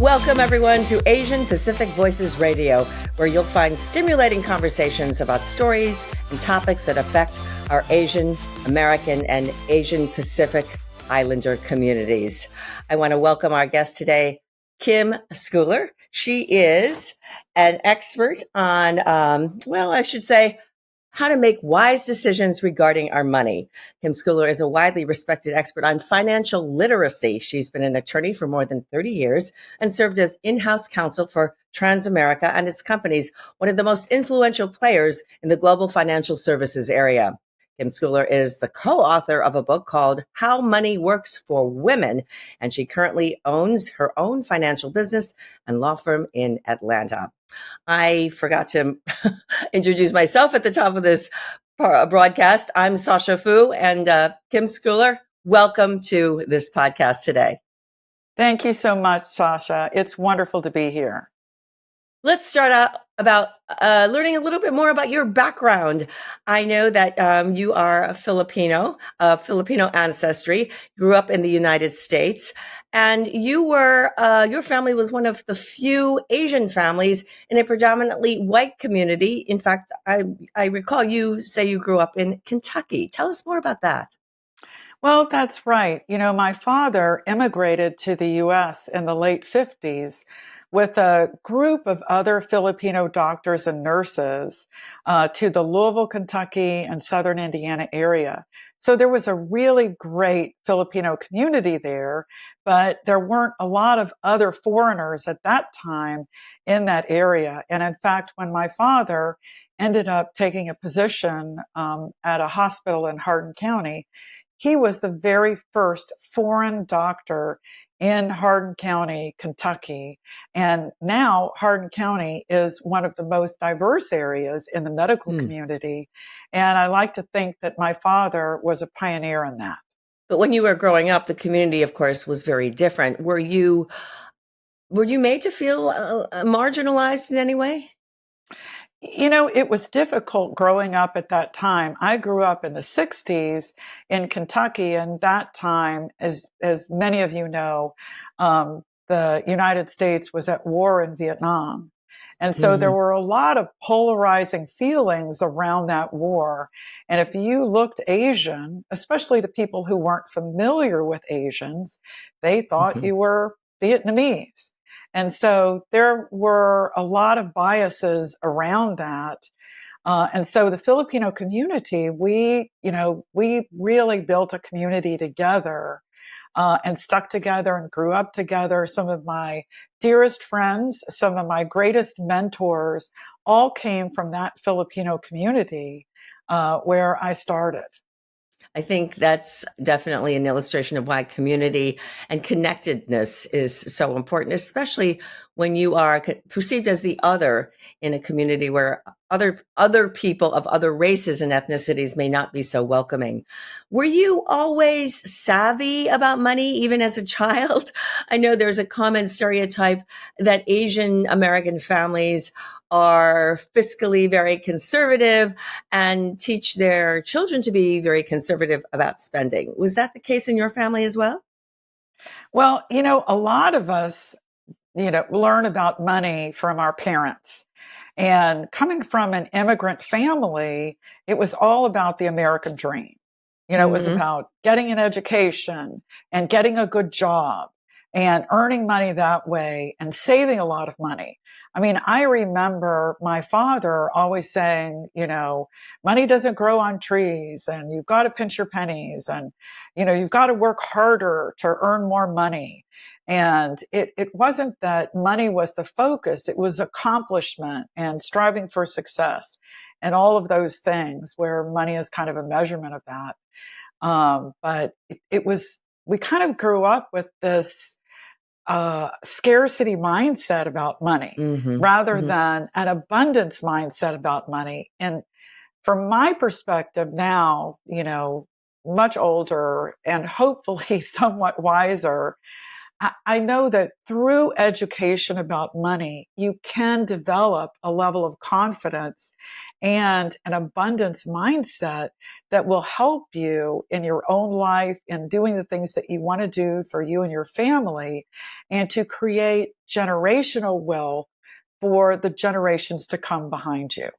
Welcome, everyone, to Asian Pacific Voices Radio, where you'll find stimulating conversations about stories and topics that affect our Asian American and Asian Pacific Islander communities. I want to welcome our guest today, Kim Scouller. She is an expert on, how to make wise decisions regarding our money. Kim Scouller is a widely respected expert on financial literacy. She's been an attorney for more than 30 years and served as in-house counsel for Transamerica and its companies, one of the most influential players in the global financial services area. Kim Scouller is the co-author of a book called How Money Works for Women, and she currently owns her own financial business and law firm in Atlanta. I forgot to introduce myself at the top of this broadcast. I'm Sasha Fu, and Kim Scouller, welcome to this podcast today. Thank you so much, Sasha. It's wonderful to be here. Let's start out about learning a little bit more about your background. I know that you are a Filipino ancestry, grew up in the United States, and you were your family was one of the few Asian families in a predominantly white community. In fact, I recall you say you grew up in Kentucky. Tell us more about that. Well, that's right. You know, my father immigrated to the U.S. in the late 50s with a group of other Filipino doctors and nurses to the Louisville, Kentucky, and southern Indiana area. So there was a really great Filipino community there, but there weren't a lot of other foreigners at that time in that area. And in fact, when my father ended up taking a position at a hospital in Hardin County, he was the very first foreign doctor in Hardin County, Kentucky. And now Hardin County is one of the most diverse areas in the medical community. And I like to think that my father was a pioneer in that. But when you were growing up, the community, of course, was very different. Were you made to feel marginalized in any way? You know, it was difficult growing up at that time. I grew up in the 60s in Kentucky, and that time, as many of you know, the United States was at war in Vietnam. And so there were a lot of polarizing feelings around that war. And if you looked Asian, especially to people who weren't familiar with Asians, they thought you were Vietnamese. And so there were a lot of biases around that. And so the Filipino community, we really built a community together and stuck together and grew up together. Some of my dearest friends, some of my greatest mentors all came from that Filipino community where I started. I think that's definitely an illustration of why community and connectedness is so important, especially when you are perceived as the other in a community where other people of other races and ethnicities may not be so welcoming. Were you always savvy about money, even as a child? I know there's a common stereotype that Asian American families are fiscally very conservative and teach their children to be very conservative about spending. Was that the case in your family as well? Well, you know, a lot of us, learn about money from our parents. And coming from an immigrant family, it was all about the American dream. You know, it was about getting an education and getting a good job and earning money that way and saving a lot of money. I mean, I remember my father always saying, money doesn't grow on trees and you've got to pinch your pennies and, you've got to work harder to earn more money. And it wasn't that money was the focus. It was accomplishment and striving for success and all of those things where money is kind of a measurement of that. But we kind of grew up with this scarcity mindset about money rather than an abundance mindset about money. And from my perspective now, much older and hopefully somewhat wiser, I know that through education about money, you can develop a level of confidence and an abundance mindset that will help you in your own life in doing the things that you want to do for you and your family, and to create generational wealth for the generations to come behind you.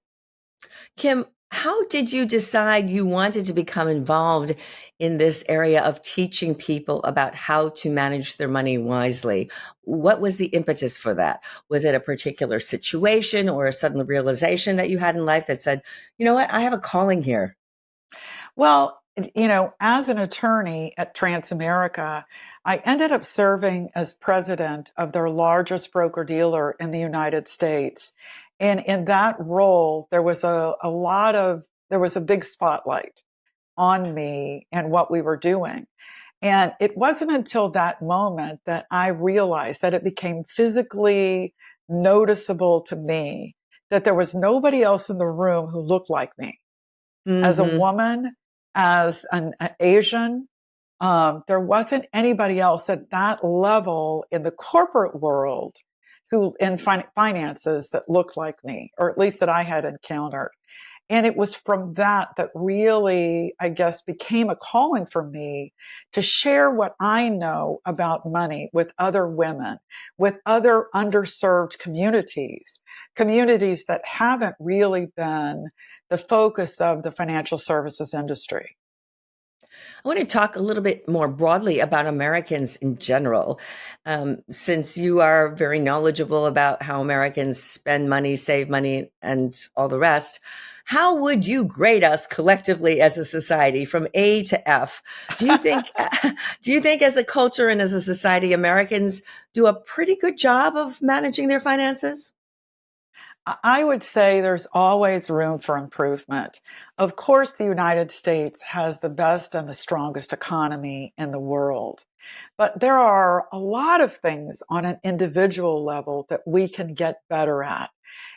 Kim, how did you decide you wanted to become involved in this area of teaching people about how to manage their money wisely? What was the impetus for that? Was it a particular situation or a sudden realization that you had in life that said, you know what, I have a calling here? Well, as an attorney at Transamerica, I ended up serving as president of their largest broker dealer in the United States. And in that role, there was there was a big spotlight on me and what we were doing. And it wasn't until that moment that I realized that it became physically noticeable to me that there was nobody else in the room who looked like me as a Mm-hmm. woman, as an Asian. There wasn't anybody else at that level in the corporate world who in finances that looked like me, or at least that I had encountered. And it was from that really, I guess, became a calling for me to share what I know about money with other women, with other underserved communities, communities that haven't really been the focus of the financial services industry. I want to talk a little bit more broadly about Americans in general. Since you are very knowledgeable about how Americans spend money, save money, and all the rest, how would you grade us collectively as a society from A to F? Do you think, do you think as a culture and as a society, Americans do a pretty good job of managing their finances? I would say there's always room for improvement. Of course, the United States has the best and the strongest economy in the world. But there are a lot of things on an individual level that we can get better at.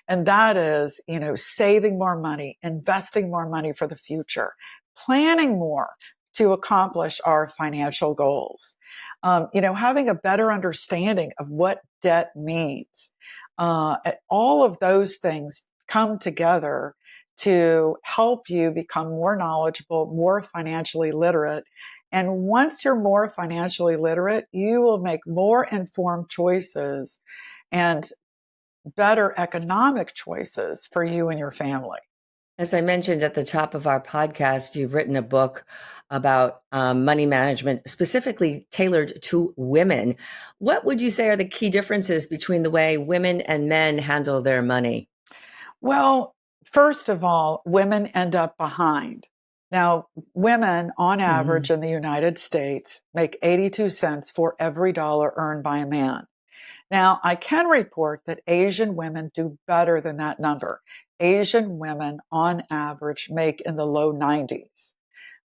And that is, saving more money, investing more money for the future, planning more to accomplish our financial goals. Having a better understanding of what debt means. All of those things come together to help you become more knowledgeable, more financially literate. And once you're more financially literate, you will make more informed choices and better economic choices for you and your family. As I mentioned at the top of our podcast, you've written a book about money management, specifically tailored to women. What would you say are the key differences between the way women and men handle their money? Well, first of all, women end up behind. Now, women on Hmm. average in the United States make 82 cents for every dollar earned by a man. Now, I can report that Asian women do better than that number. Asian women on average make in the low 90s.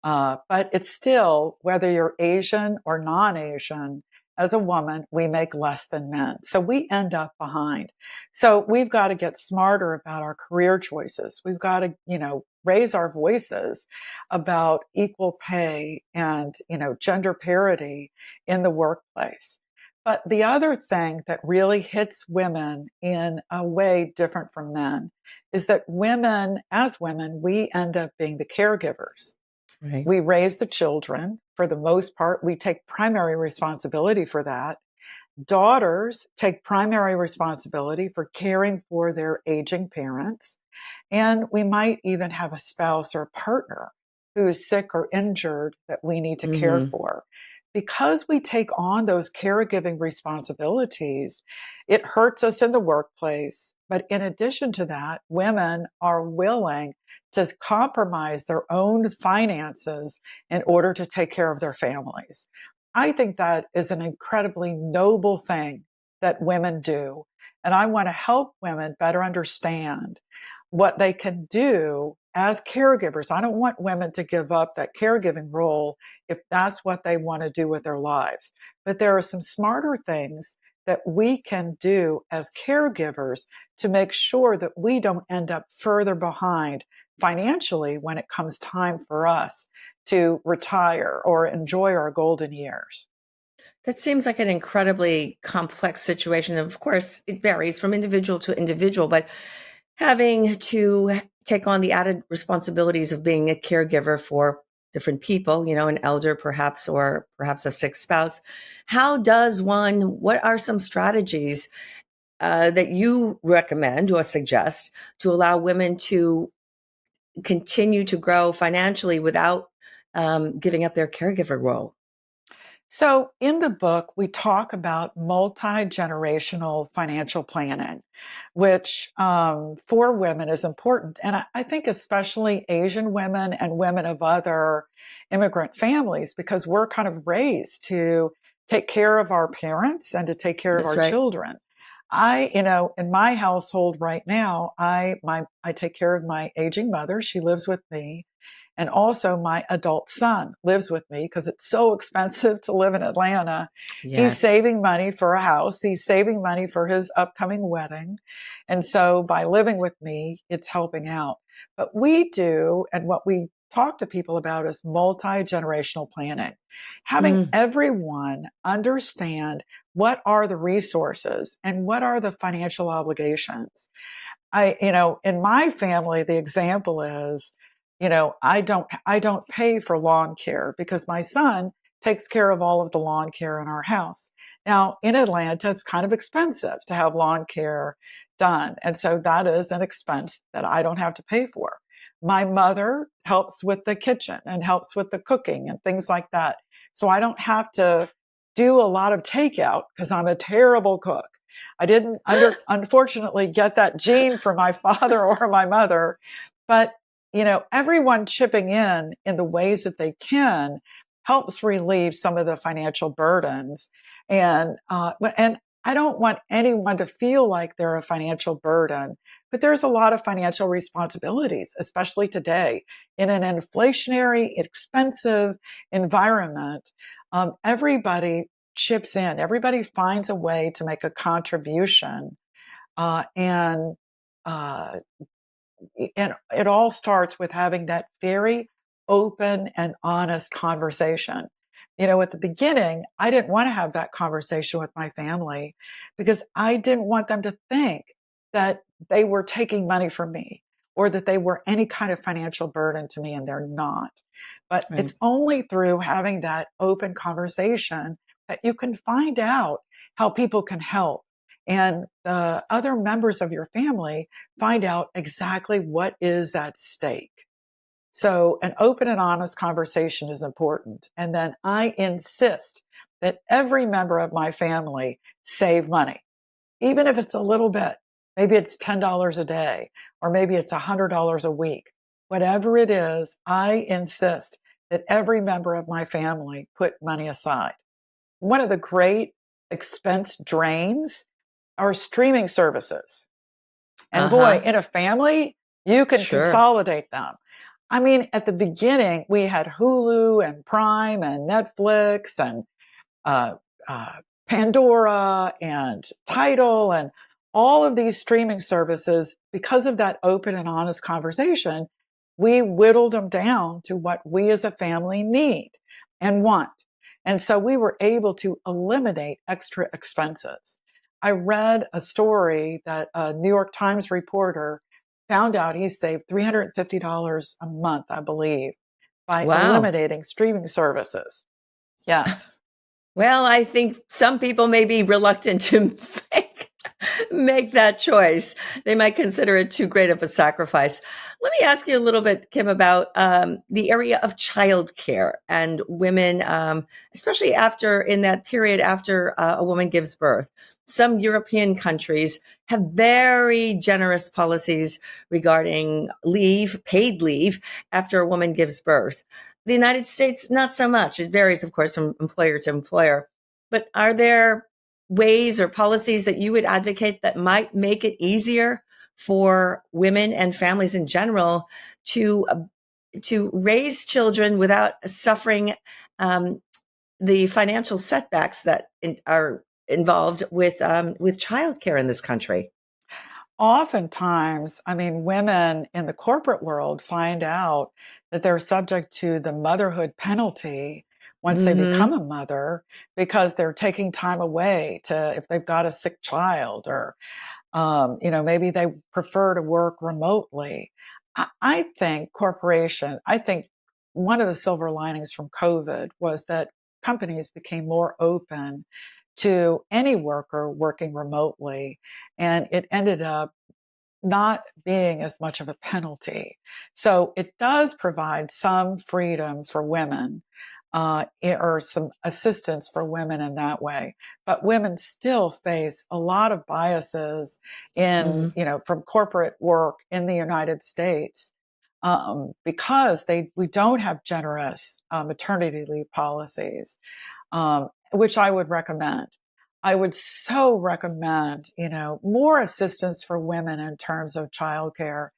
But it's still, whether you're Asian or non Asian, as a woman, we make less than men. So we end up behind. So we've got to get smarter about our career choices. We've got to, raise our voices about equal pay and, gender parity in the workplace. But the other thing that really hits women in a way different from men is that women, as women, we end up being the caregivers. Right. We raise the children. For the most part, we take primary responsibility for that. Daughters take primary responsibility for caring for their aging parents. And we might even have a spouse or a partner who is sick or injured that we need to care Hmm. for. Because we take on those caregiving responsibilities, it hurts us in the workplace. But in addition to that, women are willing to compromise their own finances in order to take care of their families. I think that is an incredibly noble thing that women do. And I want to help women better understand what they can do as caregivers. I don't want women to give up that caregiving role if that's what they want to do with their lives. But there are some smarter things that we can do as caregivers to make sure that we don't end up further behind financially when it comes time for us to retire or enjoy our golden years. That seems like an incredibly complex situation. Of course, it varies from individual to individual, but having to take on the added responsibilities of being a caregiver for different people, an elder perhaps, or perhaps a sick spouse. What are some strategies that you recommend or suggest to allow women to continue to grow financially without giving up their caregiver role? So, in the book, we talk about multi generational financial planning, which for women is important. And I think, especially Asian women and women of other immigrant families, because we're kind of raised to take care of our parents and to take care of That's our right. children. In my household right now, I take care of my aging mother. She lives with me. And also, my adult son lives with me because it's so expensive to live in Atlanta. He's Yes. saving money for a house, he's saving money for his upcoming wedding. And so, by living with me, it's helping out. But we do, and what we talk to people about is multi generational planning, having Mm, everyone understand what are the resources and what are the financial obligations. In my family, the example is, I don't pay for lawn care because my son takes care of all of the lawn care in our house. Now, in Atlanta, it's kind of expensive to have lawn care done. And so that is an expense that I don't have to pay for. My mother helps with the kitchen and helps with the cooking and things like that. So I don't have to do a lot of takeout because I'm a terrible cook. I didn't unfortunately get that gene from my father or my mother, but everyone chipping in the ways that they can helps relieve some of the financial burdens. And I don't want anyone to feel like they're a financial burden, but there's a lot of financial responsibilities, especially today in an inflationary, expensive environment. Everybody chips in. Everybody finds a way to make a contribution, and uh, and it all starts with having that very open and honest conversation. At the beginning, I didn't want to have that conversation with my family because I didn't want them to think that they were taking money from me or that they were any kind of financial burden to me, and they're not. But right. it's only through having that open conversation that you can find out how people can help. And the other members of your family find out exactly what is at stake. So, an open and honest conversation is important. And then I insist that every member of my family save money, even if it's a little bit. Maybe it's $10 a day, or maybe it's $100 a week. Whatever it is, I insist that every member of my family put money aside. One of the great expense drains are streaming services. And boy, Uh-huh. in a family, you can Sure. consolidate them. I mean, at the beginning, we had Hulu and Prime and Netflix and uh, uh, Pandora and Tidal and all of these streaming services. Because of that open and honest conversation, we whittled them down to what we as a family need and want. And so we were able to eliminate extra expenses. I read a story that a New York Times reporter found out he saved $350 a month, I believe, by Wow. eliminating streaming services. Yes. Well, I think some people may be reluctant to make, make that choice. They might consider it too great of a sacrifice. Let me ask you a little bit, Kim, about the area of childcare and women, especially after in that period after a woman gives birth. Some European countries have very generous policies regarding leave, paid leave, after a woman gives birth. The United States, not so much. It varies, of course, from employer to employer. But are there ways or policies that you would advocate that might make it easier for women and families in general to raise children without suffering um, the financial setbacks that are involved with childcare in this country? Oftentimes, I mean, women in the corporate world find out that they're subject to the motherhood penalty once they become Mm-hmm. a mother, because they're taking time away to, if they've got a sick child, or maybe they prefer to work remotely. I think I think one of the silver linings from COVID was that companies became more open to any worker working remotely, and it ended up not being as much of a penalty. So it does provide some freedom for women, or some assistance for women in that way. But women still face a lot of biases Mm-hmm. from corporate work in the United States, because we don't have generous maternity leave policies, which I would recommend. I would so recommend, more assistance for women in terms of childcare.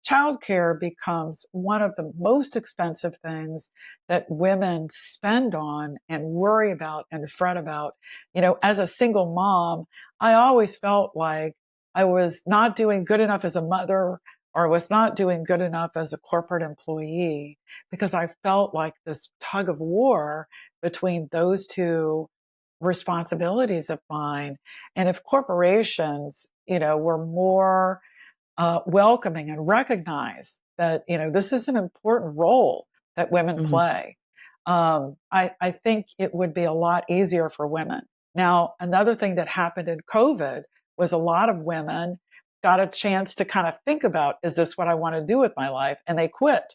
Childcare becomes one of the most expensive things that women spend on and worry about and fret about. As a single mom, I always felt like I was not doing good enough as a mother, or was not doing good enough as a corporate employee, because I felt like this tug of war between those two responsibilities of mine. And if corporations, were more welcoming and recognize that, this is an important role that women Mm-hmm. play, I think it would be a lot easier for women. Now, another thing that happened in COVID was a lot of women got a chance to kind of think about, is this what I want to do with my life? And they quit.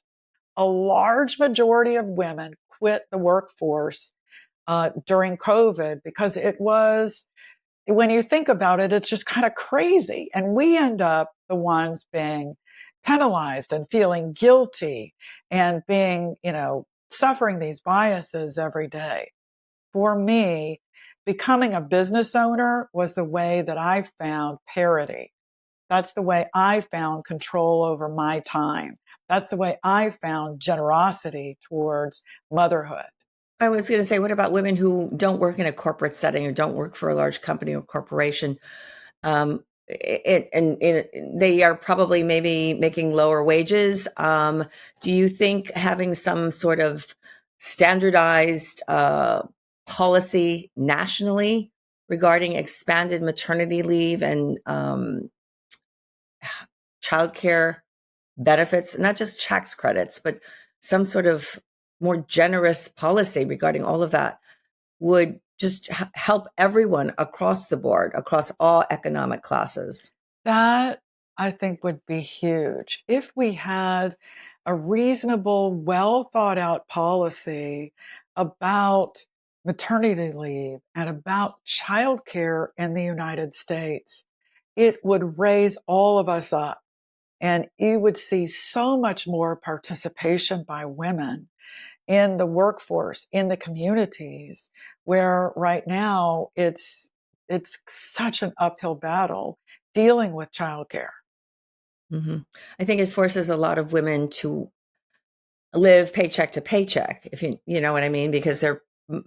A large majority of women quit the workforce during COVID, because it was, when you think about it, it's just kind of crazy. And we end up the ones being penalized and feeling guilty and being, suffering these biases every day. For me, becoming a business owner was the way that I found parity. That's the way I found control over my time. That's the way I found generosity towards motherhood. I was going to say, what about women who don't work in a corporate setting or don't work for a large company or corporation? They are probably maybe making lower wages. Do you think having some sort of standardized policy nationally regarding expanded maternity leave and childcare benefits, not just tax credits, but some sort of more generous policy regarding all of that, would just help everyone across the board, across all economic classes? That, I think, would be huge. If we had a reasonable, well thought out policy about maternity leave and about childcare in the United States, it would raise all of us up. And you would see so much more participation by women in the workforce, in the communities, where right now it's such an uphill battle dealing with childcare. Hmm. I think it forces a lot of women to live paycheck to paycheck, if you know what I mean, because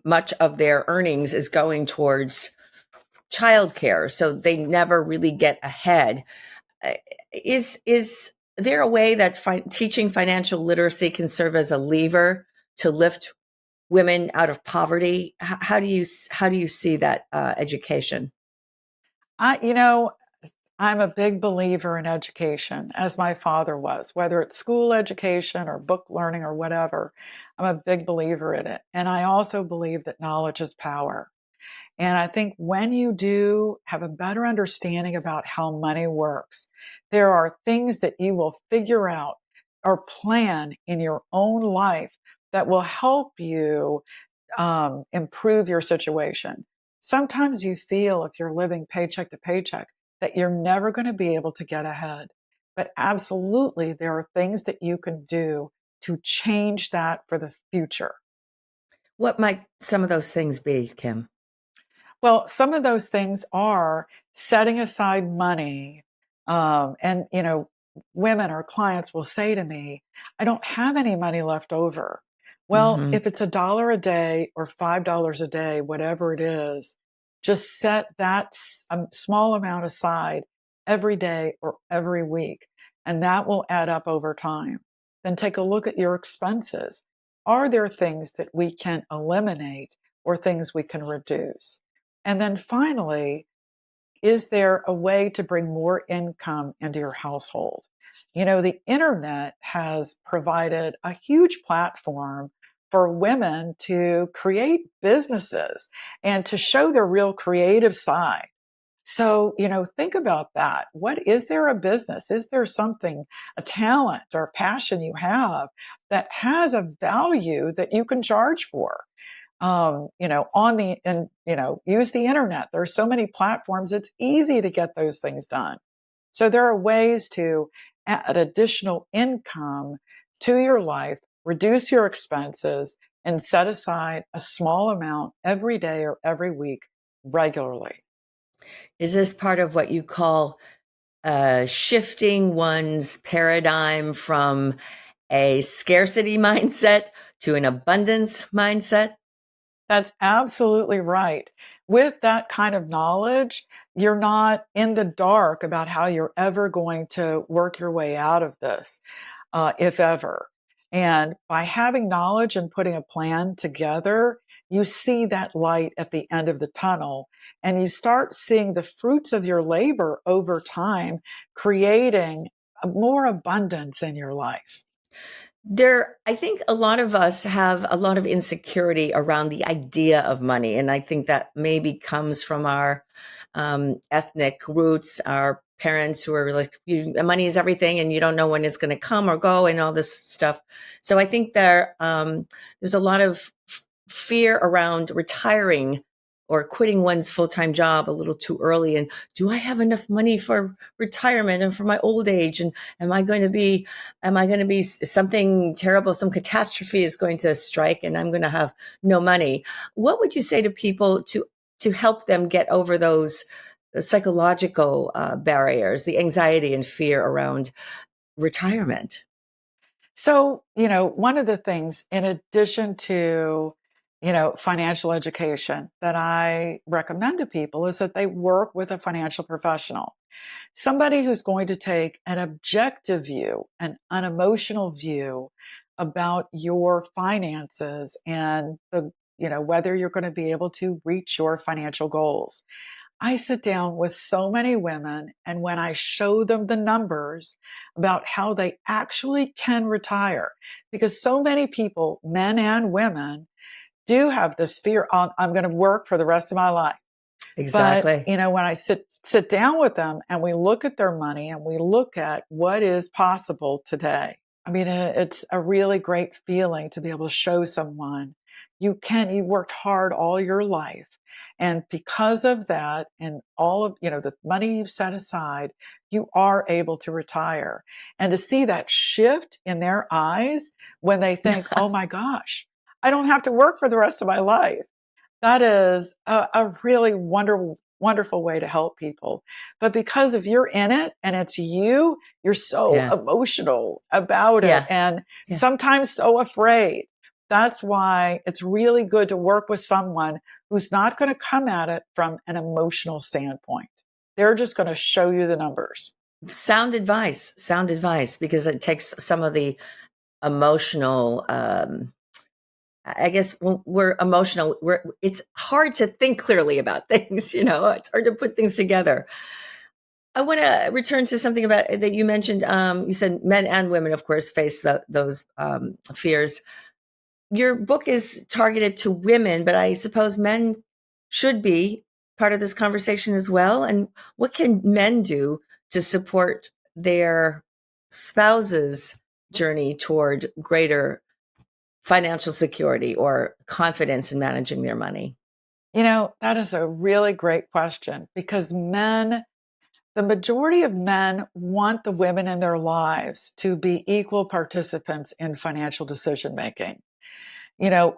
much of their earnings is going towards childcare, so they never really get ahead. Uh, is there a way that teaching financial literacy can serve as a lever to lift women out of poverty? How do you see that education? I, you know, I'm a big believer in education, as my father was, whether it's school education or book learning or whatever. I'm a big believer in it. And I also believe that knowledge is power. And I think when you do have a better understanding about how money works, there are things that you will figure out or plan in your own life that will help you improve your situation. Sometimes you feel, if you're living paycheck to paycheck, that you're never going to be able to get ahead. But absolutely, there are things that you can do to change that for the future. What might some of those things be, Kim? Well, some of those things are setting aside money. And, women or clients will say to me, I don't have any money left over. Well, Hmm. if it's $1 a day or $5 a day, whatever it is, just set that small amount aside every day or every week. And that will add up over time. Then take a look at your expenses. Are there things that we can eliminate or things we can reduce? And then finally, is there a way to bring more income into your household? The internet has provided a huge platform for women to create businesses and to show their real creative side. So, think about that. What is there a business? Is there something, a talent or a passion you have that has a value that you can charge for? Use the internet. There are so many platforms. It's easy to get those things done. So there are ways to add additional income to your life, reduce your expenses, and set aside a small amount every day or every week regularly. Is this part of what you call shifting one's paradigm from a scarcity mindset to an abundance mindset? That's absolutely right. With that kind of knowledge, you're not in the dark about how you're ever going to work your way out of this, if ever. And by having knowledge and putting a plan together, you see that light at the end of the tunnel and you start seeing the fruits of your labor over time, creating more abundance in your life. I think a lot of us have a lot of insecurity around the idea of money. And I think that maybe comes from our ethnic roots, our parents who are like, money is everything and you don't know when it's going to come or go and all this stuff. So I think there's a lot of fear around retiring or quitting one's full-time job a little too early. And do I have enough money for retirement and for my old age? And am I going to be something terrible? Some catastrophe is going to strike and I'm going to have no money. What would you say to people to help them get over those psychological barriers, the anxiety and fear around retirement? So, one of the things, in addition to, financial education that I recommend to people is that they work with a financial professional, somebody who's going to take an objective view, an unemotional view about your finances and whether you're going to be able to reach your financial goals. I sit down with so many women, and when I show them the numbers about how they actually can retire, because so many people, men and women, do have this fear on, I'm going to work for the rest of my life. But, Exactly. when I sit down with them and we look at their money and we look at what is possible today, I mean, it's a really great feeling to be able to show someone you worked hard all your life. And because of that and all of, the money you've set aside, you are able to retire. And to see that shift in their eyes when they think, oh my gosh, I don't have to work for the rest of my life. That is a really wonderful way to help people. But because if you're in it and it's you're so Yeah. emotional about it Yeah. and Yeah. sometimes so afraid. That's why it's really good to work with someone who's not going to come at it from an emotional standpoint. They're just going to show you the numbers. Sound advice, because it takes some of the emotional, I guess when we're emotional, it's hard to think clearly about things, it's hard to put things together. I want to return to something about that you mentioned. You said men and women, of course, face those fears. Your book is targeted to women, but I suppose men should be part of this conversation as well. And what can men do to support their spouse's journey toward greater financial security or confidence in managing their money? That is a really great question because the majority of men want the women in their lives to be equal participants in financial decision making.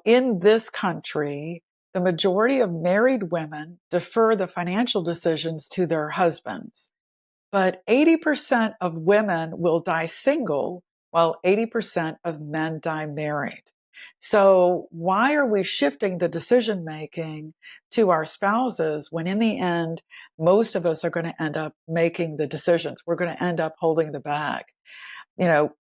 In this country, the majority of married women defer the financial decisions to their husbands. But 80% of women will die single, while 80% of men die married. So, why are we shifting the decision making to our spouses when, in the end, most of us are going to end up making the decisions? We're going to end up holding the bag. you know,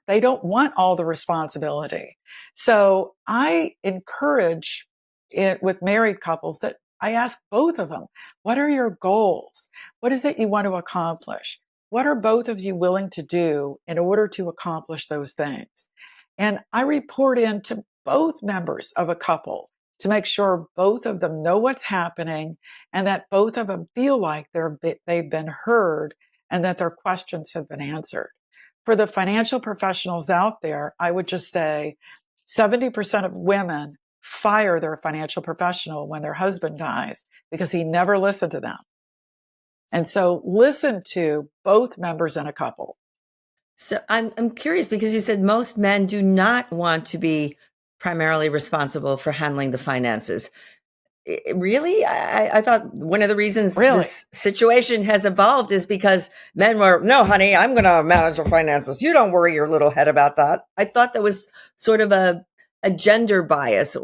they don't want all the responsibility. So I encourage it with married couples that I ask both of them, what are your goals? What is it you want to accomplish? What are both of you willing to do in order to accomplish those things? And I report in to both members of a couple to make sure both of them know what's happening and that both of them feel like they've been heard and that their questions have been answered. For the financial professionals out there, I would just say 70% of women fire their financial professional when their husband dies because he never listened to them. And so listen to both members in a couple. So I'm curious because you said most men do not want to be primarily responsible for handling the finances. Really? I thought one of the reasons Really? this situation has evolved is because men were, no, honey, I'm going to manage the finances. You don't worry your little head about that. I thought there was sort of a gender bias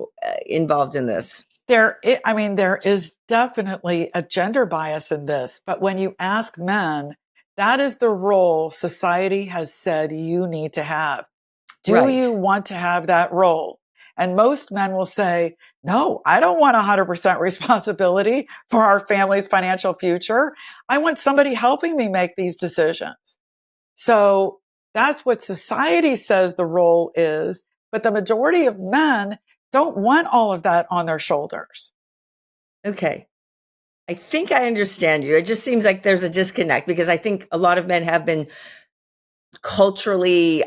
involved in this. There is definitely a gender bias in this, but when you ask men, that is the role society has said you need to have. Do Right. you want to have that role? And most men will say, no, I don't want 100% responsibility for our family's financial future. I want somebody helping me make these decisions. So that's what society says the role is. But the majority of men don't want all of that on their shoulders. Okay. I think I understand you. It just seems like there's a disconnect because I think a lot of men have been culturally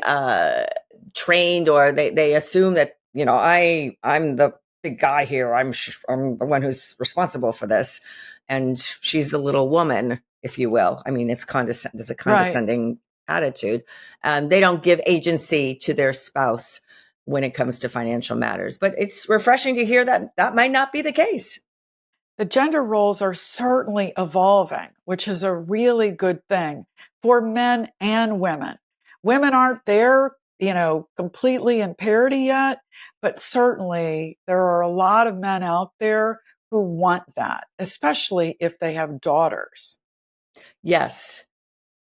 trained, or they assume that, I'm the big guy here. I'm the one who's responsible for this, and she's the little woman, if you will. I mean, there's a Right. condescending attitude. They don't give agency to their spouse when it comes to financial matters, but it's refreshing to hear that that might not be the case. The gender roles are certainly evolving, which is a really good thing for men and women. Women aren't there, completely in parity yet, but certainly there are a lot of men out there who want that, especially if they have daughters. Yes.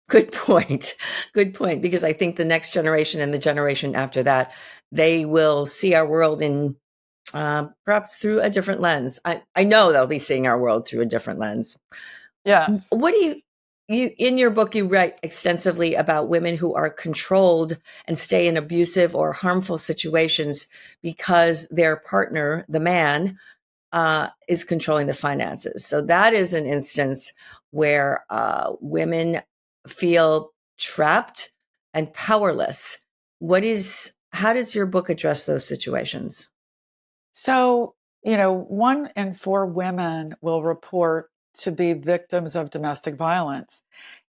Good point. Good point. Because I think the next generation and the generation after that, they will see our world in perhaps through a different lens. I know they'll be seeing our world through a different lens. Yes. What do you in your book you write extensively about women who are controlled and stay in abusive or harmful situations because their partner, the man, is controlling the finances. So that is an instance where women feel trapped and powerless. How does your book address those situations? So, 1 in 4 women will report to be victims of domestic violence.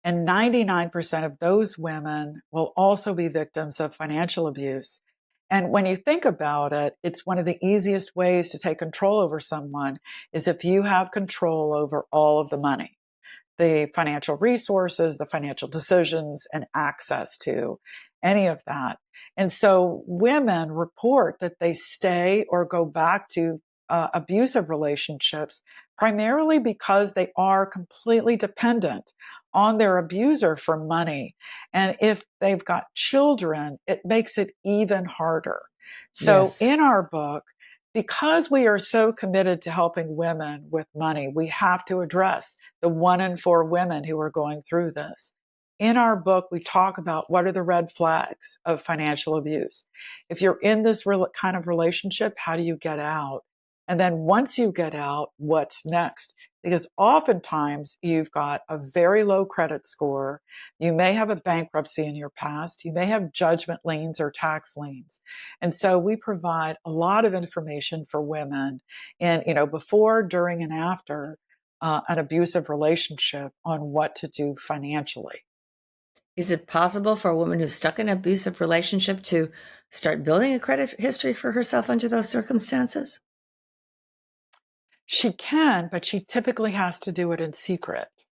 And 99% of those women will also be victims of financial abuse. And when you think about it, it's one of the easiest ways to take control over someone is if you have control over all of the money, the financial resources, the financial decisions, and access to any of that. And so women report that they stay or go back to abusive relationships primarily because they are completely dependent on their abuser for money. And if they've got children, it makes it even harder. So Yes. in our book, because we are so committed to helping women with money, we have to address the 1 in 4 women who are going through this. In our book, we talk about what are the red flags of financial abuse. If you're in this kind of relationship, how do you get out? And then once you get out, what's next? Because oftentimes you've got a very low credit score. You may have a bankruptcy in your past. You may have judgment liens or tax liens. And so we provide a lot of information for women in, before, during, and after an abusive relationship on what to do financially. Is it possible for a woman who's stuck in an abusive relationship to start building a credit history for herself under those circumstances? She can, but she typically has to do it in secret.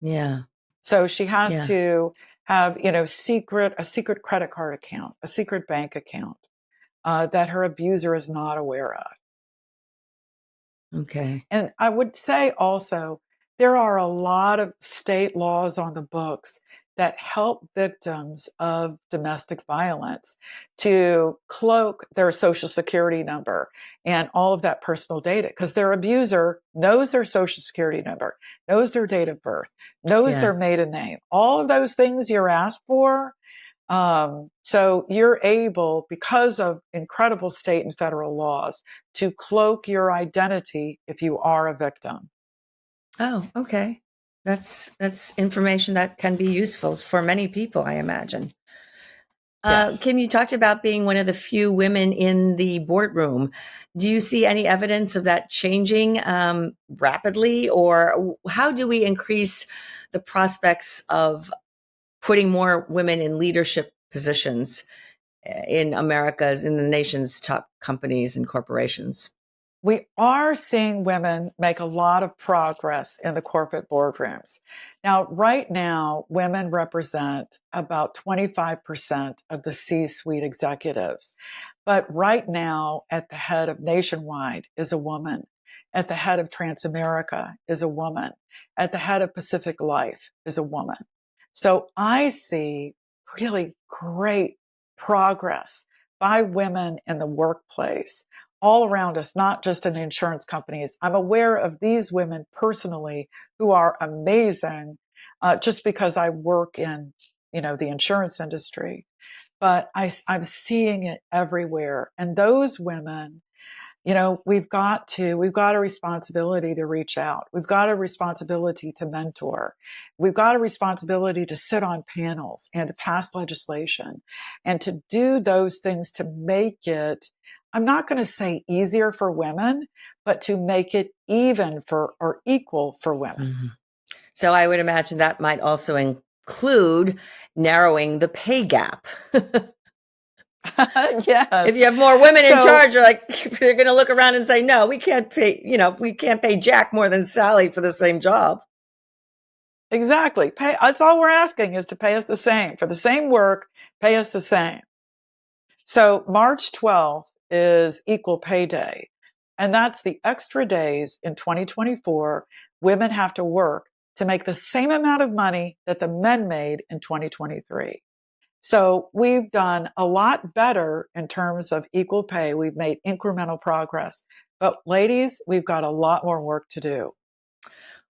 Yeah. So she has Yeah. to have, a secret credit card account, a secret bank account that her abuser is not aware of. Okay. And I would say also, there are a lot of state laws on the books that help victims of domestic violence to cloak their social security number and all of that personal data, because their abuser knows their social security number, knows their date of birth, knows Yeah. their maiden name, all of those things you're asked for. So you're able, because of incredible state and federal laws, to cloak your identity if you are a victim. Oh, okay. That's information that can be useful for many people, I imagine. Yes. Kim, you talked about being one of the few women in the boardroom. Do you see any evidence of that changing rapidly, or how do we increase the prospects of putting more women in leadership positions in America's, in the nation's top companies and corporations? We are seeing women make a lot of progress in the corporate boardrooms. Now, right now, women represent about 25% of the C-suite executives. But right now, at the head of Nationwide is a woman. At the head of Transamerica is a woman. At the head of Pacific Life is a woman. So I see really great progress by women in the workplace all around us, not just in the insurance companies. I'm aware of these women personally who are amazing, just because I work in, the insurance industry. But I'm seeing it everywhere. And those women, we've got a responsibility to reach out. We've got a responsibility to mentor. We've got a responsibility to sit on panels and to pass legislation and to do those things to make it, I'm not going to say easier for women, but to make it even for or equal for women. Mm-hmm. So I would imagine that might also include narrowing the pay gap. Yes. If you have more women in charge, they're going to look around and say, no, we can't pay Jack more than Sally for the same job. Exactly. That's all we're asking, is to pay us the same. For the same work, pay us the same. So March 12th is Equal Pay Day. And that's the extra days in 2024 women have to work to make the same amount of money that the men made in 2023. So we've done a lot better in terms of equal pay. We've made incremental progress. But ladies, we've got a lot more work to do.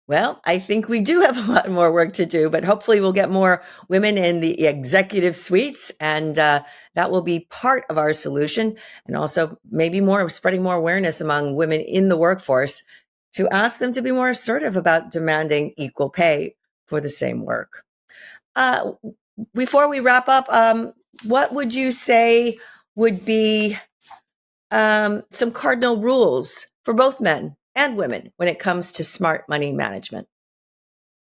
Well, I think we do have a lot more work to do, but hopefully we'll get more women in the executive suites, and that will be part of our solution. And also maybe spreading more awareness among women in the workforce to ask them to be more assertive about demanding equal pay for the same work. Before we wrap up, what would you say would be some cardinal rules for both men and women when it comes to smart money management?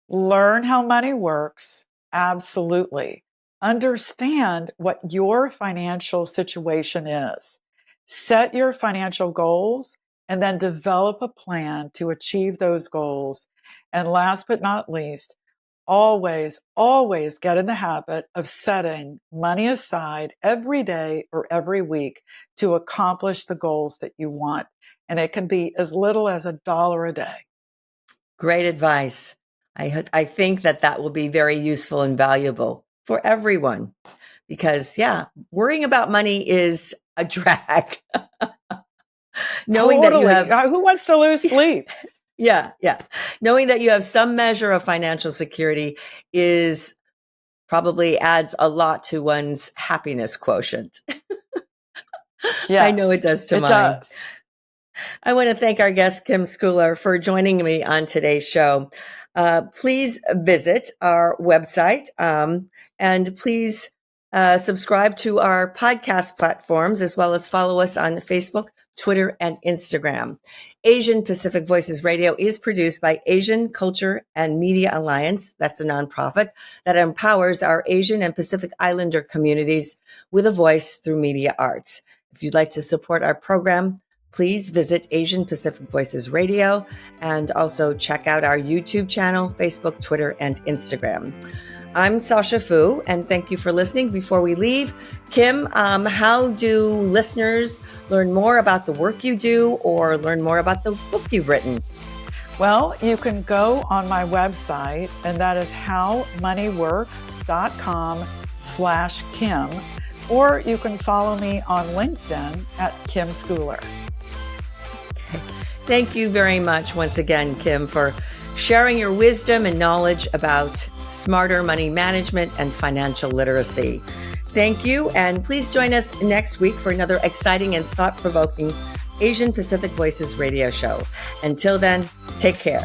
Learn how money works. Absolutely. Understand what your financial situation is. Set your financial goals and then develop a plan to achieve those goals. And last but not least, always, always get in the habit of setting money aside every day or every week to accomplish the goals that you want. And it can be as little as $1 a day. Great advice. I think that will be very useful and valuable for everyone, because worrying about money is a drag. Knowing Totally. that you have, Who wants to lose sleep? yeah. Knowing that you have some measure of financial security is probably adds a lot to one's happiness quotient. Yes, I know it does to it mine. does. I want to thank our guest, Kim Scouller, for joining me on today's show. Please visit our website and please subscribe to our podcast platforms, as well as follow us on Facebook, Twitter, and Instagram. Asian Pacific Voices Radio is produced by Asian Culture and Media Alliance. That's a nonprofit that empowers our Asian and Pacific Islander communities with a voice through media arts. If you'd like to support our program, please visit Asian Pacific Voices Radio and also check out our YouTube channel, Facebook, Twitter, and Instagram. I'm Sasha Fu, and thank you for listening. Before we leave, Kim, how do listeners learn more about the work you do or learn more about the book you've written? Well, you can go on my website, and that is howmoneyworks.com/Kim, or you can follow me on LinkedIn at Kim Scouller. Thank you very much once again, Kim, for sharing your wisdom and knowledge about smarter money management and financial literacy. Thank you, and please join us next week for another exciting and thought-provoking Asian Pacific Voices radio show. Until then, take care.